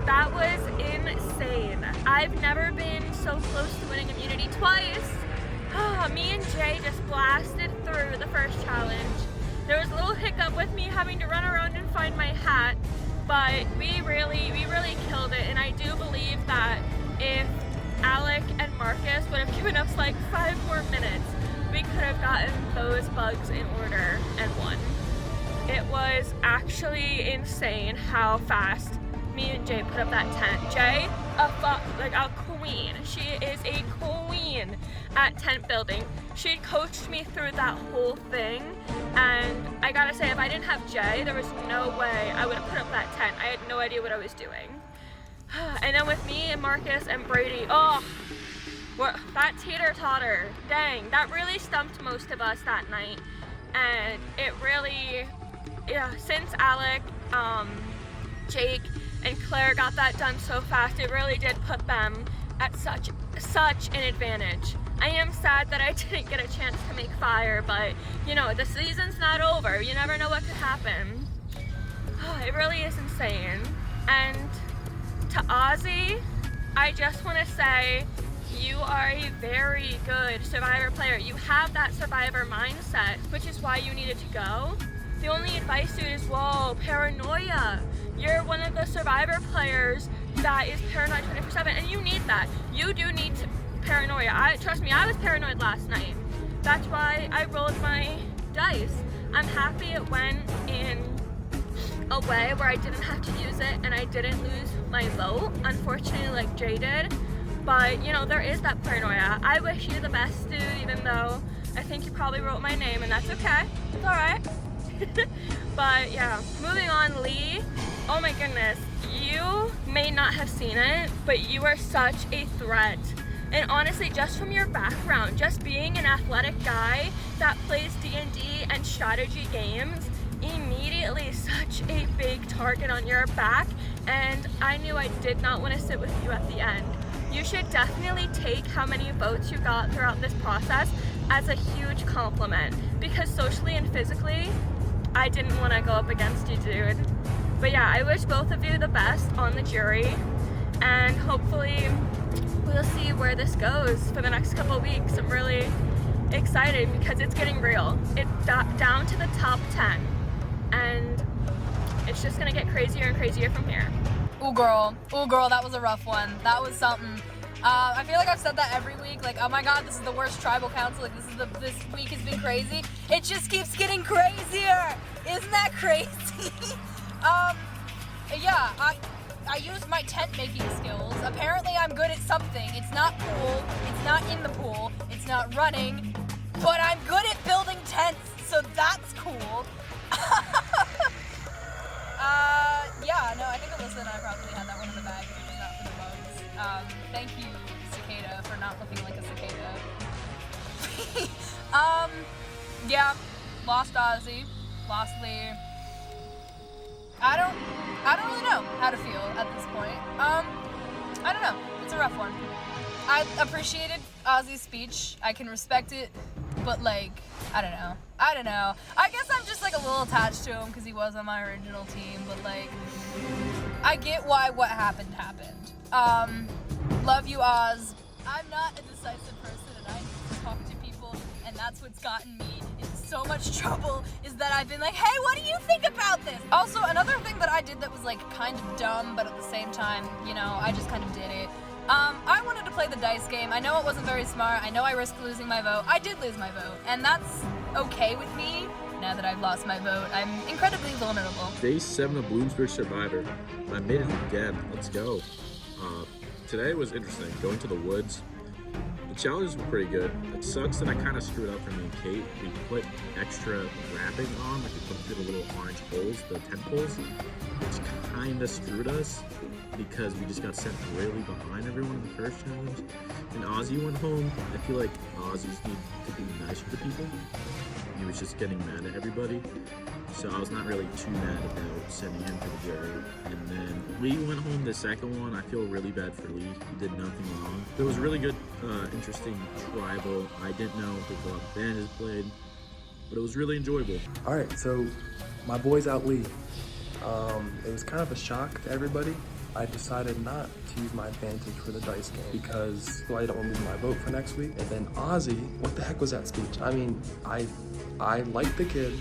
That was insane. I've never been so close to winning immunity twice. Me and Jay just blasted through the first challenge. There was a little hiccup with me having to run around and find my hat, but we really killed it, and I do believe that if Alec and Marcus would have given us like 5 more minutes, we could have gotten those bugs in order and won. It was actually insane how fast me and Jay put up that tent. Jay, like a queen. She is a queen at tent building. She coached me through that whole thing, and I gotta say, if I didn't have Jay, there was no way I would have put up that tent. I had no idea what I was doing. And then with me and Marcus and Brady, that teeter-totter, dang, that really stumped most of us that night. And it really, since Alec, Jake, and Claire got that done so fast, it really did put them at such an advantage. I am sad that I didn't get a chance to make fire, but you know, the season's not over. You never know what could happen. It really is insane. And to Ozzy, I just want to say, you are a very good Survivor player. You have that Survivor mindset, which is why you needed to go. The only advice, dude, is whoa, paranoia. You're one of the Survivor players that is paranoid 24/7, and you need that. You do need paranoia. Trust me, I was paranoid last night. That's why I rolled my dice. I'm happy it went in a way where I didn't have to use it and I didn't lose my vote, unfortunately, like Jay did. But you know, there is that paranoia. I wish you the best, dude, even though I think you probably wrote my name, and that's okay. It's alright. But yeah, moving on, Lee. Oh my goodness, you may not have seen it, but you are such a threat. And honestly, just from your background, just being an athletic guy that plays D&D and strategy games, immediately such a big target on your back, and I knew I did not want to sit with you at the end. You should definitely take how many votes you got throughout this process as a huge compliment, because socially and physically, I didn't want to go up against you, dude. But yeah, I wish both of you the best on the jury, and hopefully we'll see where this goes for the next couple of weeks. I'm really excited because it's getting real. It's down to the top 10, and it's just gonna get crazier and crazier from here. Ooh girl, that was a rough one. That was something. I feel like I've said that every week, like, oh my god, this is the worst tribal council, like this week has been crazy. It just keeps getting crazier! Isn't that crazy? Yeah, I used my tent making skills. Apparently I'm good at something. It's not pool, it's not in the pool, it's not running, but I'm good at building tents, so that's cool. Yeah, no, I think Alyssa and I probably had that one in the bag if it was not for the bugs. Thank you, Cicada, for not looking like a cicada. Yeah, lost Ozzy, lost Lee. I don't really know how to feel at this point. I don't know, it's a rough one. I appreciated Ozzy's speech, I can respect it, but like, I don't know. I guess I'm just like a little attached to him because he was on my original team, but like, I get why what happened. Love you, Oz. I'm not a decisive person, and I need to talk to people, and that's what's gotten me in so much trouble, is that I've been like, hey, what do you think about this? Also, another thing that I did that was like kind of dumb, but at the same time, you know, I just kind of did it. I wanted to play the dice game. I know it wasn't very smart. I know I risked losing my vote. I did lose my vote, and that's okay with me. Now that I've lost my vote, I'm incredibly vulnerable. Day 7 of Bloomsburg Survivor. I made it again. Let's go. Today was interesting. Going to the woods. The challenges were pretty good. It sucks that I kind of screwed up for me and Kate. We put extra wrapping on, like we put through the little orange holes, the tent poles, which kind of screwed us because we just got sent really behind everyone in the first challenge. And Ozzy went home. I feel like Ozzy's need to be nicer to people. He was just getting mad at everybody. So I was not really too mad about sending him to the jury. And then Lee went home the second one. I feel really bad for Lee. He did nothing wrong. It was a really good, interesting tribal. I didn't know if a lot of bands played, but it was really enjoyable. All right, so my boys out Lee. It was kind of a shock to everybody. I decided not to use my advantage for the dice game because I don't lose my vote for next week. And then Ozzy, what the heck was that speech? I mean, I liked the kid.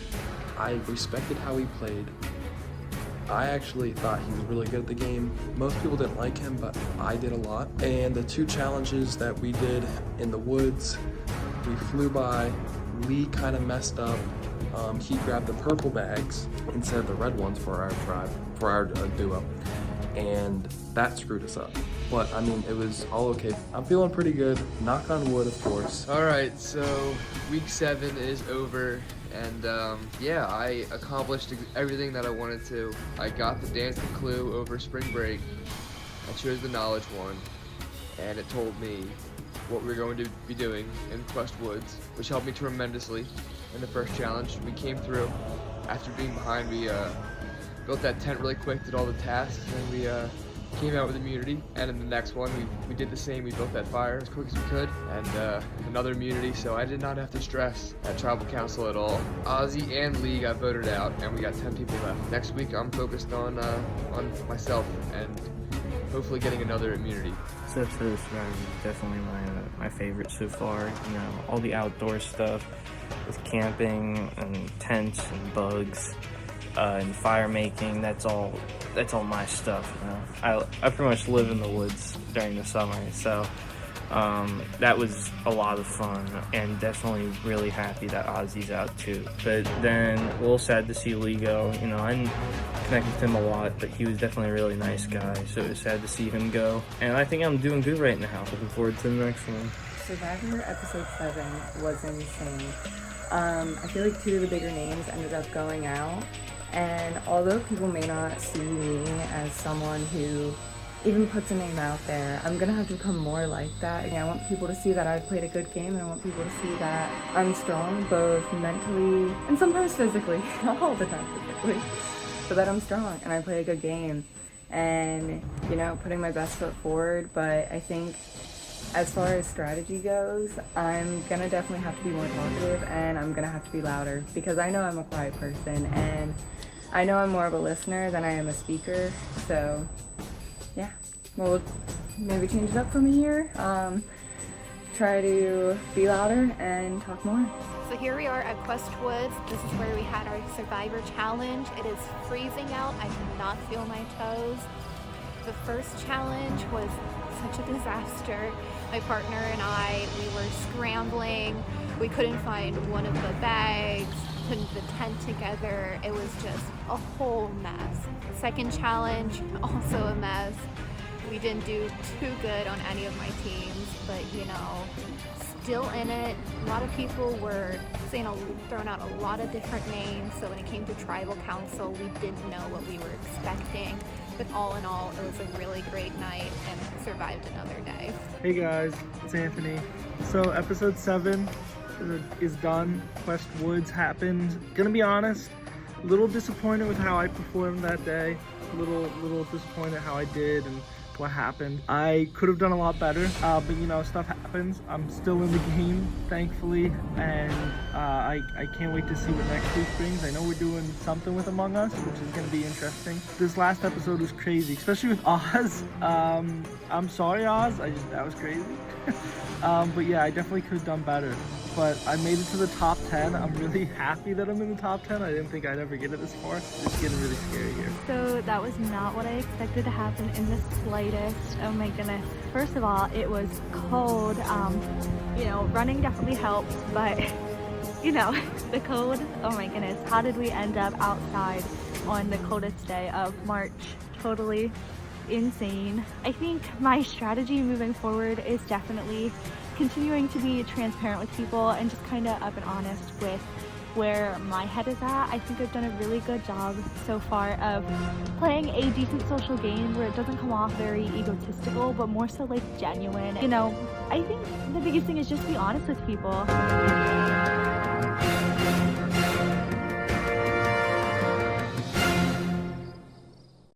I respected how he played. I actually thought he was really good at the game. Most people didn't like him, but I did a lot. And the 2 challenges that we did in the woods, we flew by. Lee kind of messed up. He grabbed the purple bags instead of the red ones for our tribe, for our duo. And that screwed us up. But I mean, it was all okay. I'm feeling pretty good. Knock on wood, of course. All right, so week 7 is over. And yeah, I accomplished everything that I wanted to. I got the dance and clue over spring break. I chose the knowledge one, and it told me what we were going to be doing in Quest Woods, which helped me tremendously in the first challenge. We came through. After being behind, we built that tent really quick, did all the tasks, and we came out with immunity. And in the next one, we did the same. We built that fire as quick as we could, and another immunity, so I did not have to stress at tribal council at all. Ozzy and Lee got voted out, and we got 10 people left. Next week, I'm focused on myself and hopefully getting another immunity. So this round is definitely my favorite so far. You know, all the outdoor stuff with camping and tents and bugs. And fire making, that's all my stuff, you know. I pretty much live in the woods during the summer, so that was a lot of fun, and definitely really happy that Ozzy's out too. But then a little sad to see Lee go. You know, I didn't connect with him a lot, but he was definitely a really nice guy, so it was sad to see him go. And I think I'm doing good right now. Looking forward to the next one. Survivor episode 7 was insane. I feel like 2 of the bigger names ended up going out. And although people may not see me as someone who even puts a name out there, I'm gonna have to become more like that. Again, I want people to see that I've played a good game, and I want people to see that I'm strong, both mentally and sometimes physically, not all the time physically, but that I'm strong and I play a good game. And, you know, putting my best foot forward. But I think as far as strategy goes, I'm gonna definitely have to be more talkative, and I'm gonna have to be louder, because I know I'm a quiet person, and I know I'm more of a listener than I am a speaker. So yeah, we'll maybe change it up from here. Try to be louder and talk more. So here we are at Quest Woods. This is where we had our Survivor Challenge. It is freezing out. I cannot feel my toes. The first challenge was such a disaster. My partner and I, we were scrambling. We couldn't find one of the bags, putting the tent together. It was just a whole mess. Second challenge, also a mess. We didn't do too good on any of my teams, but you know, still in it. A lot of people were throwing out a lot of different names, so when it came to tribal council, we didn't know what we were expecting. But all in all, it was a really great night and survived another day. Hey guys, it's Anthony. So episode 7 is done. Quest Woods happened. Gonna be honest, a little disappointed with how I performed that day. A little disappointed how I did and what happened. I could have done a lot better, but you know, stuff happens. I'm still in the game, thankfully, and I can't wait to see what next week brings. I know we're doing something with Among Us, which is going to be interesting. This last episode was crazy, especially with Oz. I'm sorry, Oz. That was crazy. But yeah, I definitely could have done better. But I made it to the top 10. I'm really happy that I'm in the top 10. I didn't think I'd ever get it this far. It's getting really scary here. So that was not what I expected to happen in the slightest. Oh my goodness. First of all, it was cold. You know, running definitely helped, but you know, the cold, oh my goodness. How did we end up outside on the coldest day of March? Totally insane. I think my strategy moving forward is definitely continuing to be transparent with people and just kind of up and honest with where my head is at. I think I've done a really good job so far of playing a decent social game where it doesn't come off very egotistical, but more so like genuine. You know, I think the biggest thing is just be honest with people.